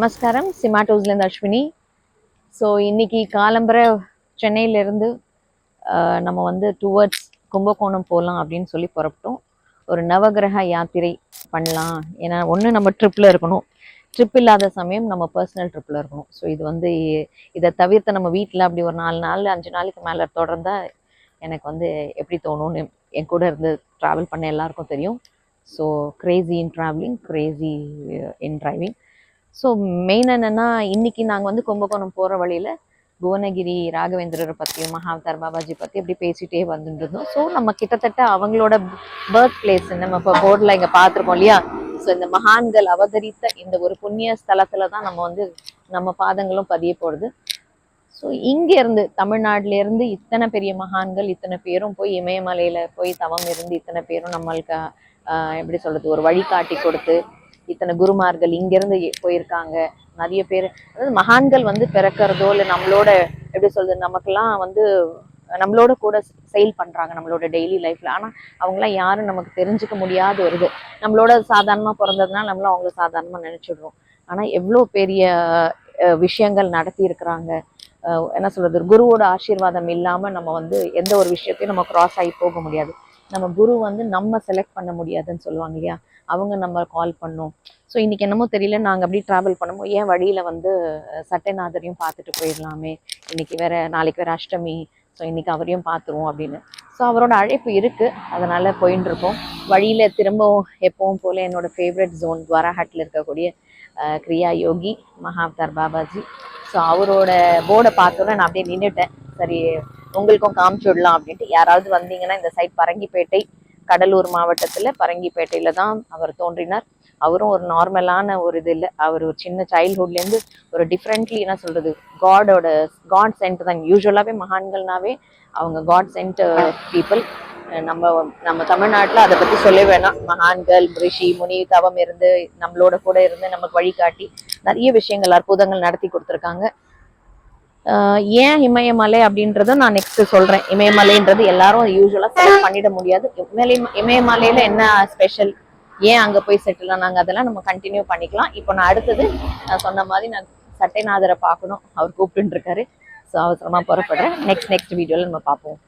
நமஸ்காரம், சிமாட்டோஸ்லேருந்து அஸ்வினி. ஸோ இன்னைக்கு காலம்பரை சென்னையிலேருந்து நம்ம வந்து டுவர்ட்ஸ் கும்பகோணம் போகலாம் அப்படின்னு சொல்லி புறப்பட்டோம். ஒரு நவகிரக யாத்திரை பண்ணலாம். ஏன்னா ஒன்று நம்ம ட்ரிப்பில் இருக்கணும், ட்ரிப் இல்லாத சமயம் நம்ம பர்சனல் ட்ரிப்பில் இருக்கணும். ஸோ இது வந்து இதை தவிர்த்து நம்ம வீட்டில் அப்படி ஒரு 4 நாள் 5 நாளைக்கு மேலே தொடர்ந்தா எனக்கு வந்து எப்படி தோணும்னு என் கூட இருந்து ட்ராவல் பண்ண எல்லாருக்கும் தெரியும். ஸோ கிரேசி இன் ட்ராவலிங், கிரேசி இன் டிரைவிங். ஸோ மெயின் என்னென்னா, இன்றைக்கி நாங்கள் வந்து கும்பகோணம் போகிற வழியில் புவனகிரி ராகவேந்திரரை பற்றியும் மகாவதார் பாபாஜி பற்றி அப்படி பேசிகிட்டே வந்துட்டு இருந்தோம். ஸோ நம்ம கிட்டத்தட்ட அவங்களோட பர்த் பிளேஸ் நம்ம இப்போ போர்டில் இங்கே பார்த்துருக்கோம் இல்லையா. ஸோ இந்த மகான்கள் அவதரித்த இந்த ஒரு புண்ணிய ஸ்தலத்தில் தான் நம்ம வந்து நம்ம பாதங்களும் பதிய போடுது. ஸோ இங்கேருந்து தமிழ்நாட்டிலேருந்து இத்தனை பெரிய மகான்கள் இத்தனை பேரும் போய் இமயமலையில் போய் தவம் இருந்து இத்தனை பேரும் நம்மளுக்கு எப்படி சொல்கிறது ஒரு வழிகாட்டி கொடுத்து இத்தனை குருமார்கள் இங்கேருந்து போயிருக்காங்க. நிறைய பேர் அதாவது மகான்கள் வந்து பிறக்கிறதோ இல்லை நம்மளோட எப்படி சொல்றது நமக்கெல்லாம் வந்து நம்மளோட கூட செயல் பண்ணுறாங்க நம்மளோட டெய்லி லைஃப்பில். ஆனால் அவங்களாம் யாரும் நமக்கு தெரிஞ்சுக்க முடியாத வருது. நம்மளோட சாதாரணமாக பிறந்ததுனால நம்மளும் அவங்கள சாதாரணமாக நினச்சிடுறோம். ஆனால் எவ்வளோ பெரிய விஷயங்கள் நடத்தி இருக்கிறாங்க. என்ன சொல்கிறது, குருவோட ஆசீர்வாதம் இல்லாமல் நம்ம வந்து எந்த ஒரு விஷயத்தையும் நம்ம கிராஸ் ஆகி போக முடியாது. நம்ம குரு வந்து நம்ம செலக்ட் பண்ண முடியாதுன்னு சொல்லுவாங்க இல்லையா, அவங்க நம்ம கால் பண்ணோம். ஸோ இன்றைக்கி என்னமோ தெரியல, நாங்கள் அப்படியே ட்ராவல் பண்ணும்போது ஏன் வழியில் வந்து சட்டைநாதரையும் பார்த்துட்டு போயிடலாமே, இன்றைக்கி வேறு நாளைக்கு வேறு அஷ்டமி, ஸோ இன்றைக்கி அவரையும் பார்த்துருவோம் அப்படின்னு. ஸோ அவரோட அழைப்பு இருக்குது, அதனால் போயின்னு இருக்கோம். வழியில் திரும்பவும் எப்பவும் போல் என்னோடய ஃபேவரட் ஜோன் துவாராஹாட்டில் இருக்கக்கூடிய கிரியா யோகி மகாவதார் பாபாஜி. ஸோ அவரோட போர்டை பார்த்தோன்னே நான் அப்படியே நின்றுட்டேன். சரி உங்களுக்கும் காமிச்சு விடலாம் அப்படின்ட்டு. யாராவது வந்தீங்கன்னா இந்த சைட் பரங்கிப்பேட்டை, கடலூர் மாவட்டத்தில் பரங்கிப்பேட்டையில் தான் அவர் தோன்றினார். அவரும் ஒரு நார்மலான ஒரு இது இல்லை, அவர் ஒரு சின்ன சைல்ட்ஹுட்லேருந்து ஒரு டிஃப்ரெண்ட்லி என்ன சொல்கிறது காட் சென்ட் தான். யூஸ்வலாகவே மகான்கள்னாவே அவங்க காட் சென்ட் பீப்புள். நம்ம தமிழ்நாட்டில் அதை பற்றி சொல்ல வேணாம். மகான்கள் ரிஷி முனி தவம் இருந்து நம்மளோட கூட இருந்து நமக்கு வழிகாட்டி நிறைய விஷயங்கள் அற்புதங்கள் நடத்தி கொடுத்துருக்காங்க. ஏன் இமயமலை அப்படின்றத நான் நெக்ஸ்ட் சொல்றேன். இமயமலைன்றது எல்லாரும் யூஸ்வலா செலக்ட் பண்ணிட முடியாது. இமயமலையில என்ன ஸ்பெஷல், ஏன் அங்க போய் செட்டில் ஆனாங்க, அதெல்லாம் நம்ம கண்டினியூ பண்ணிக்கலாம். இப்போ நான் அடுத்தது நான் சொன்ன மாதிரி நான் சட்டைநாதரை பார்க்கணும், அவர் கூப்பிட்டு இருக்காரு. ஸோ அவசரமா புறப்படுறேன். நெக்ஸ்ட் வீடியோல நம்ம பார்ப்போம்.